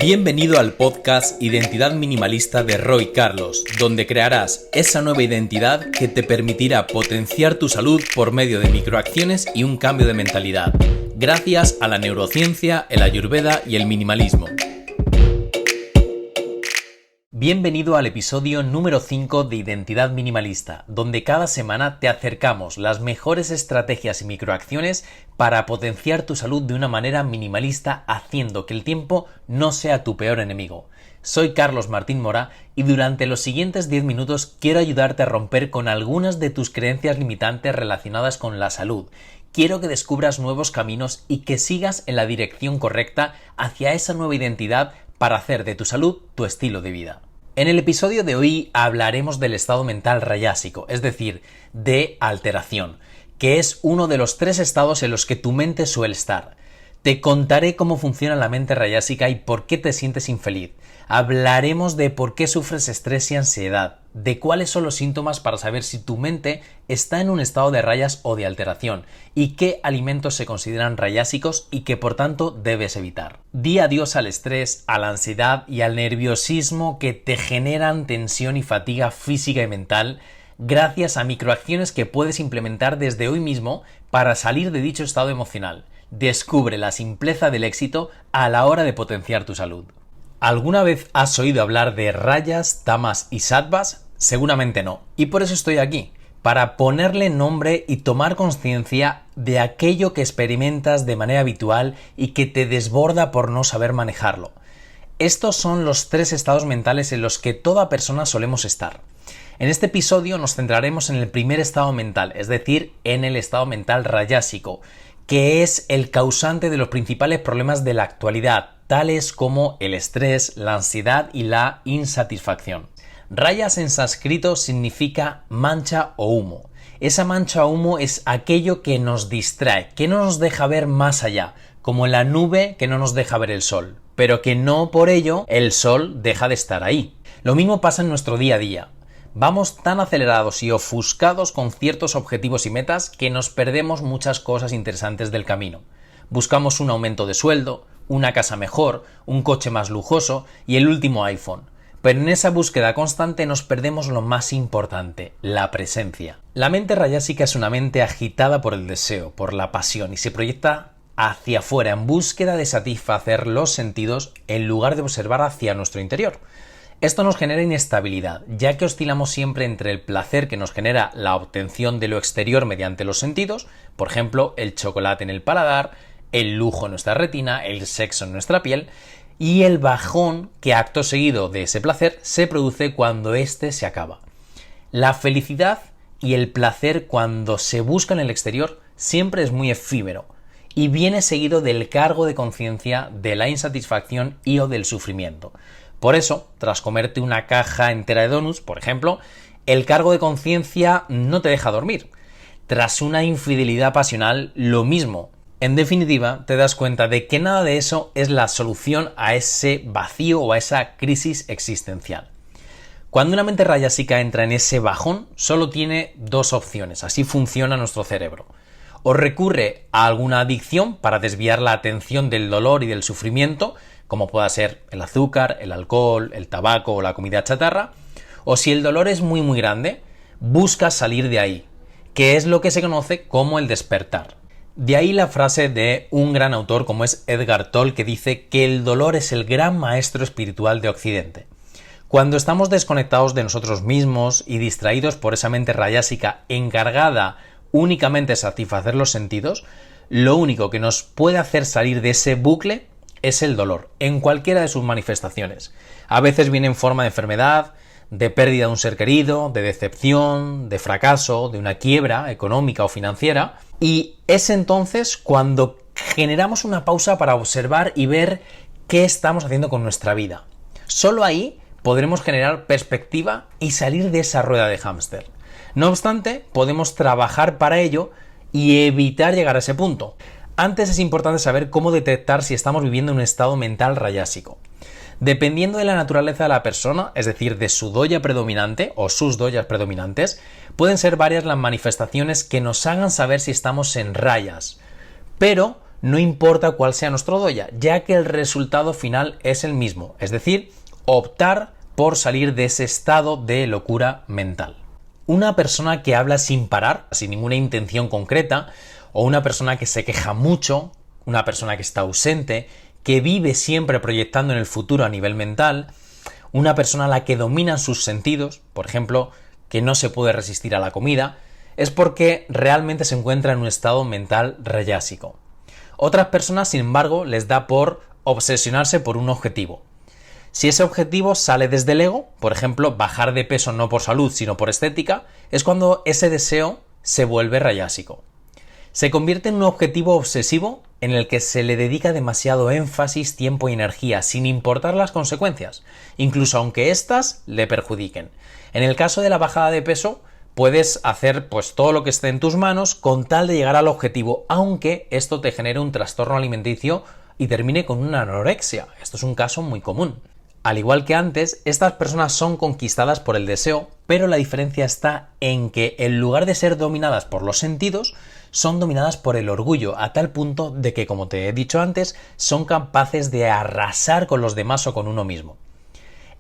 Bienvenido al podcast Identidad Minimalista de Roy Carlos, donde crearás esa nueva identidad que te permitirá potenciar tu salud por medio de microacciones y un cambio de mentalidad, gracias a la neurociencia, el ayurveda y el minimalismo. Bienvenido al episodio número 5 de Identidad Minimalista, donde cada semana te acercamos las mejores estrategias y microacciones para potenciar tu salud de una manera minimalista, haciendo que el tiempo no sea tu peor enemigo. Soy Carlos Martín Mora y durante los siguientes 10 minutos quiero ayudarte a romper con algunas de tus creencias limitantes relacionadas con la salud. Quiero que descubras nuevos caminos y que sigas en la dirección correcta hacia esa nueva identidad para hacer de tu salud tu estilo de vida. En el episodio de hoy hablaremos del estado mental rayásico, es decir, de alteración, que es uno de los 3 estados en los que tu mente suele estar. Te contaré cómo funciona la mente rayásica y por qué te sientes infeliz. Hablaremos de por qué sufres estrés y ansiedad, de cuáles son los síntomas para saber si tu mente está en un estado de rayas o de alteración y qué alimentos se consideran rayásicos y que por tanto debes evitar. Di adiós al estrés, a la ansiedad y al nerviosismo que te generan tensión y fatiga física y mental gracias a microacciones que puedes implementar desde hoy mismo para salir de dicho estado emocional. Descubre la simpleza del éxito a la hora de potenciar tu salud. ¿Alguna vez has oído hablar de rayas, tamas y sattvas? Seguramente no. Y por eso estoy aquí, para ponerle nombre y tomar conciencia de aquello que experimentas de manera habitual y que te desborda por no saber manejarlo. Estos son los 3 estados mentales en los que toda persona solemos estar. En este episodio nos centraremos en el primer estado mental, es decir, en el estado mental rayásico, que es el causante de los principales problemas de la actualidad, tales como el estrés, la ansiedad y la insatisfacción. Rayas en sánscrito significa mancha o humo. Esa mancha o humo es aquello que nos distrae, que no nos deja ver más allá, como la nube que no nos deja ver el sol, pero que no por ello el sol deja de estar ahí. Lo mismo pasa en nuestro día a día. Vamos tan acelerados y ofuscados con ciertos objetivos y metas que nos perdemos muchas cosas interesantes del camino. Buscamos un aumento de sueldo, una casa mejor, un coche más lujoso y el último iPhone. Pero en esa búsqueda constante nos perdemos lo más importante, la presencia. La mente rayásica es una mente agitada por el deseo, por la pasión y se proyecta hacia afuera en búsqueda de satisfacer los sentidos en lugar de observar hacia nuestro interior. Esto nos genera inestabilidad, ya que oscilamos siempre entre el placer que nos genera la obtención de lo exterior mediante los sentidos, por ejemplo, el chocolate en el paladar, el lujo en nuestra retina, el sexo en nuestra piel, y el bajón que acto seguido de ese placer se produce cuando éste se acaba. La felicidad y el placer cuando se busca en el exterior siempre es muy efímero y viene seguido del cargo de conciencia, de la insatisfacción y o del sufrimiento. Por eso, tras comerte una caja entera de donuts, por ejemplo, el cargo de conciencia no te deja dormir. Tras una infidelidad pasional, lo mismo. En definitiva, te das cuenta de que nada de eso es la solución a ese vacío o a esa crisis existencial. Cuando una mente rayásica entra en ese bajón, solo tiene 2 opciones. Así funciona nuestro cerebro. O recurre a alguna adicción para desviar la atención del dolor y del sufrimiento, como pueda ser el azúcar, el alcohol, el tabaco o la comida chatarra, o si el dolor es muy grande, busca salir de ahí, que es lo que se conoce como el despertar. De ahí la frase de un gran autor como es Edgar Tolle, que dice que el dolor es el gran maestro espiritual de Occidente. Cuando estamos desconectados de nosotros mismos y distraídos por esa mente rayásica encargada únicamente de satisfacer los sentidos, lo único que nos puede hacer salir de ese bucle es el dolor, en cualquiera de sus manifestaciones. A veces viene en forma de enfermedad, de pérdida de un ser querido, de decepción, de fracaso, de una quiebra económica o financiera, y es entonces cuando generamos una pausa para observar y ver qué estamos haciendo con nuestra vida. Solo ahí podremos generar perspectiva y salir de esa rueda de hámster. No obstante, podemos trabajar para ello y evitar llegar a ese punto. Antes es importante saber cómo detectar si estamos viviendo un estado mental rayásico. Dependiendo de la naturaleza de la persona, es decir, de su doya predominante o sus doyas predominantes, pueden ser varias las manifestaciones que nos hagan saber si estamos en rayas. Pero no importa cuál sea nuestro doya, ya que el resultado final es el mismo, es decir, optar por salir de ese estado de locura mental. Una persona que habla sin parar, sin ninguna intención concreta, o una persona que se queja mucho, una persona que está ausente, que vive siempre proyectando en el futuro a nivel mental, una persona a la que dominan sus sentidos, por ejemplo, que no se puede resistir a la comida, es porque realmente se encuentra en un estado mental rayásico. Otras personas, sin embargo, les da por obsesionarse por un objetivo. Si ese objetivo sale desde el ego, por ejemplo, bajar de peso no por salud, sino por estética, es cuando ese deseo se vuelve rayásico. Se convierte en un objetivo obsesivo en el que se le dedica demasiado énfasis, tiempo y energía, sin importar las consecuencias, incluso aunque éstas le perjudiquen. En el caso de la bajada de peso, puedes hacer todo lo que esté en tus manos con tal de llegar al objetivo, aunque esto te genere un trastorno alimenticio y termine con una anorexia. Esto es un caso muy común. Al igual que antes, estas personas son conquistadas por el deseo, pero la diferencia está en que en lugar de ser dominadas por los sentidos, son dominadas por el orgullo, a tal punto de que, como te he dicho antes, son capaces de arrasar con los demás o con uno mismo.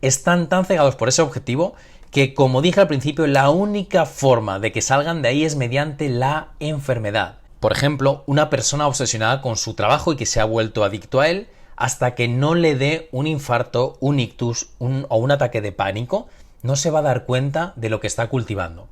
Están tan cegados por ese objetivo que, como dije al principio, la única forma de que salgan de ahí es mediante la enfermedad. Por ejemplo, una persona obsesionada con su trabajo y que se ha vuelto adicto a él, hasta que no le dé un infarto, un ictus o un ataque de pánico, no se va a dar cuenta de lo que está cultivando.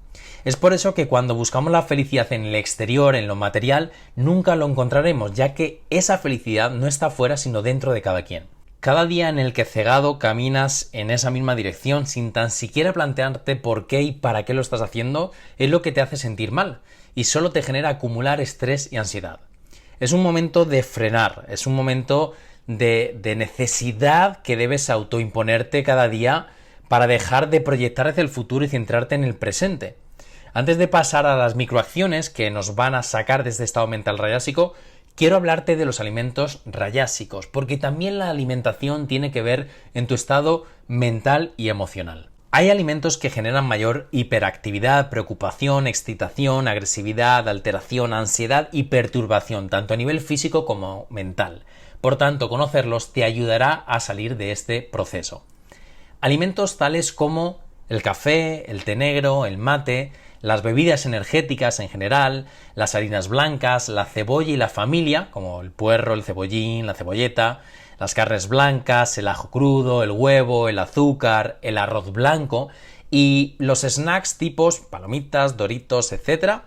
Es por eso que cuando buscamos la felicidad en el exterior, en lo material, nunca lo encontraremos, ya que esa felicidad no está fuera sino dentro de cada quien. Cada día en el que cegado caminas en esa misma dirección sin tan siquiera plantearte por qué y para qué lo estás haciendo, es lo que te hace sentir mal y solo te genera acumular estrés y ansiedad. Es un momento de frenar, es un momento de necesidad que debes autoimponerte cada día para dejar de proyectar hacia el futuro y centrarte en el presente. Antes de pasar a las microacciones que nos van a sacar de este estado mental rayásico, quiero hablarte de los alimentos rayásicos, porque también la alimentación tiene que ver en tu estado mental y emocional. Hay alimentos que generan mayor hiperactividad, preocupación, excitación, agresividad, alteración, ansiedad y perturbación, tanto a nivel físico como mental. Por tanto, conocerlos te ayudará a salir de este proceso. Alimentos tales como el café, el té negro, el mate, las bebidas energéticas en general, las harinas blancas, la cebolla y la familia, como el puerro, el cebollín, la cebolleta, las carnes blancas, el ajo crudo, el huevo, el azúcar, el arroz blanco y los snacks tipos palomitas, doritos, etc.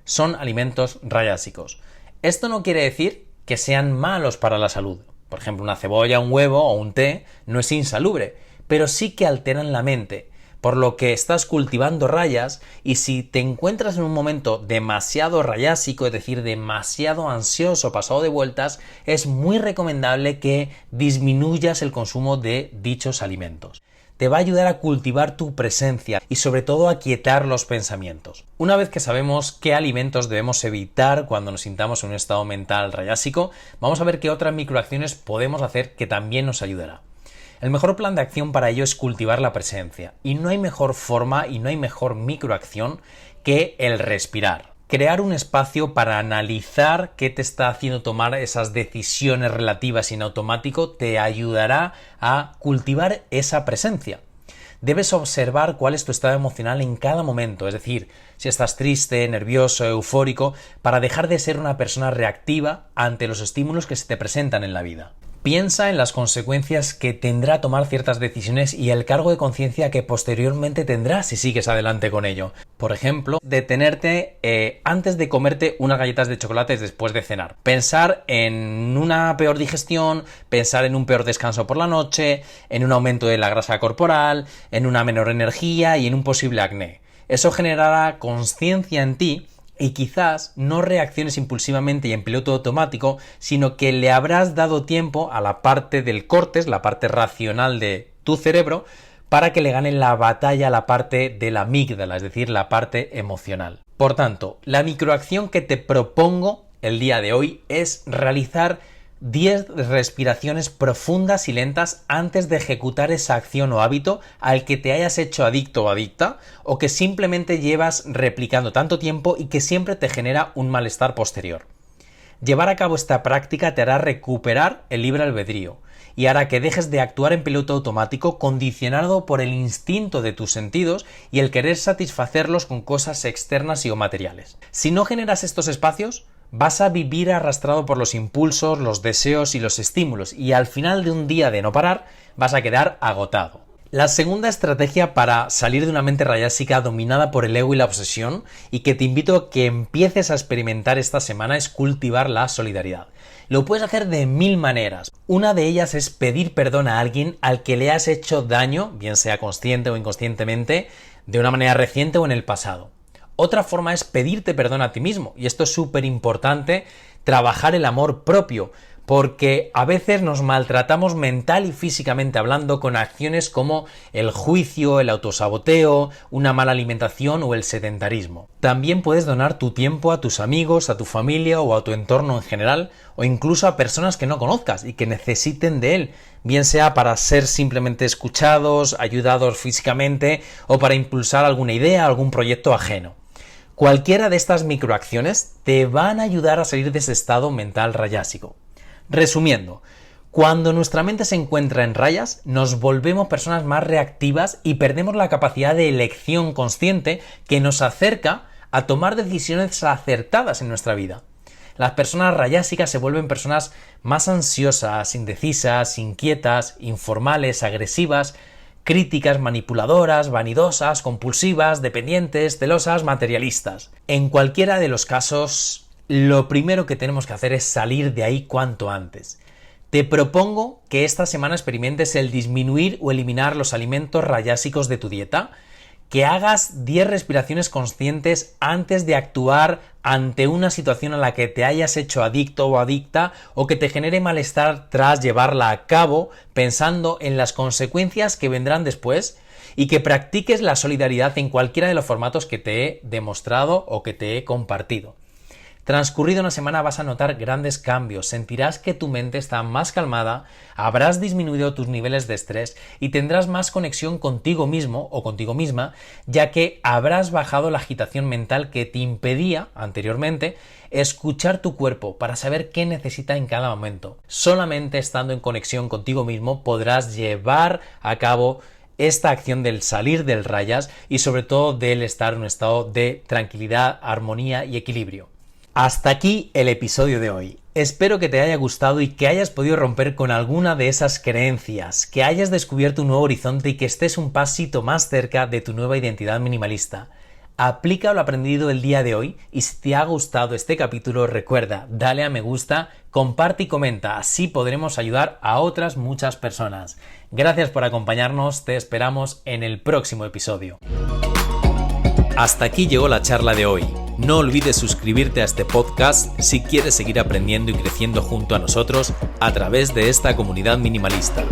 son alimentos rayásicos. Esto no quiere decir que sean malos para la salud. Por ejemplo, una cebolla, un huevo o un té no es insalubre, pero sí que alteran la mente, por lo que estás cultivando rayas y si te encuentras en un momento demasiado rayásico, es decir, demasiado ansioso, pasado de vueltas, es muy recomendable que disminuyas el consumo de dichos alimentos. Te va a ayudar a cultivar tu presencia y sobre todo a quietar los pensamientos. Una vez que sabemos qué alimentos debemos evitar cuando nos sintamos en un estado mental rayásico, vamos a ver qué otras microacciones podemos hacer que también nos ayudará. El mejor plan de acción para ello es cultivar la presencia, y no hay mejor forma y no hay mejor microacción que el respirar. Crear un espacio para analizar qué te está haciendo tomar esas decisiones relativas en automático te ayudará a cultivar esa presencia. Debes observar cuál es tu estado emocional en cada momento, es decir, si estás triste, nervioso, eufórico, para dejar de ser una persona reactiva ante los estímulos que se te presentan en la vida. Piensa en las consecuencias que tendrá tomar ciertas decisiones y el cargo de conciencia que posteriormente tendrás si sigues adelante con ello. Por ejemplo, detenerte antes de comerte unas galletas de chocolate después de cenar. Pensar en una peor digestión, pensar en un peor descanso por la noche, en un aumento de la grasa corporal, en una menor energía y en un posible acné. Eso generará conciencia en ti y quizás no reacciones impulsivamente y en piloto automático, sino que le habrás dado tiempo a la parte del córtex, la parte racional de tu cerebro, para que le gane la batalla a la parte de la amígdala, es decir, la parte emocional. Por tanto, la microacción que te propongo el día de hoy es realizar 10 respiraciones profundas y lentas antes de ejecutar esa acción o hábito al que te hayas hecho adicto o adicta o que simplemente llevas replicando tanto tiempo y que siempre te genera un malestar posterior. Llevar a cabo esta práctica te hará recuperar el libre albedrío y hará que dejes de actuar en piloto automático condicionado por el instinto de tus sentidos y el querer satisfacerlos con cosas externas y o materiales. Si no generas estos espacios, vas a vivir arrastrado por los impulsos, los deseos y los estímulos y al final de un día de no parar vas a quedar agotado. La segunda estrategia para salir de una mente rayásica dominada por el ego y la obsesión y que te invito a que empieces a experimentar esta semana es cultivar la solidaridad. Lo puedes hacer de 1000 maneras. Una de ellas es pedir perdón a alguien al que le has hecho daño, bien sea consciente o inconscientemente, de una manera reciente o en el pasado. Otra forma es pedirte perdón a ti mismo, y esto es súper importante, trabajar el amor propio, porque a veces nos maltratamos mental y físicamente hablando con acciones como el juicio, el autosaboteo, una mala alimentación o el sedentarismo. También puedes donar tu tiempo a tus amigos, a tu familia o a tu entorno en general, o incluso a personas que no conozcas y que necesiten de él, bien sea para ser simplemente escuchados, ayudados físicamente o para impulsar alguna idea, algún proyecto ajeno. Cualquiera de estas microacciones te van a ayudar a salir de ese estado mental rayásico. Resumiendo, cuando nuestra mente se encuentra en rayas, nos volvemos personas más reactivas y perdemos la capacidad de elección consciente que nos acerca a tomar decisiones acertadas en nuestra vida. Las personas rayásicas se vuelven personas más ansiosas, indecisas, inquietas, informales, agresivas, críticas, manipuladoras, vanidosas, compulsivas, dependientes, celosas, materialistas. En cualquiera de los casos, lo primero que tenemos que hacer es salir de ahí cuanto antes. Te propongo que esta semana experimentes el disminuir o eliminar los alimentos rayásicos de tu dieta, que hagas 10 respiraciones conscientes antes de actuar ante una situación a la que te hayas hecho adicto o adicta o que te genere malestar tras llevarla a cabo, pensando en las consecuencias que vendrán después, y que practiques la solidaridad en cualquiera de los formatos que te he demostrado o que te he compartido. Transcurrida una semana vas a notar grandes cambios, sentirás que tu mente está más calmada, habrás disminuido tus niveles de estrés y tendrás más conexión contigo mismo o contigo misma, ya que habrás bajado la agitación mental que te impedía anteriormente escuchar tu cuerpo para saber qué necesita en cada momento. Solamente estando en conexión contigo mismo podrás llevar a cabo esta acción del salir del rayas y sobre todo del estar en un estado de tranquilidad, armonía y equilibrio. Hasta aquí el episodio de hoy. Espero que te haya gustado y que hayas podido romper con alguna de esas creencias, que hayas descubierto un nuevo horizonte y que estés un pasito más cerca de tu nueva identidad minimalista. Aplica lo aprendido el día de hoy y si te ha gustado este capítulo recuerda, dale a me gusta, comparte y comenta, así podremos ayudar a otras muchas personas. Gracias por acompañarnos, te esperamos en el próximo episodio. Hasta aquí llegó la charla de hoy. No olvides suscribirte a este podcast si quieres seguir aprendiendo y creciendo junto a nosotros a través de esta comunidad minimalista.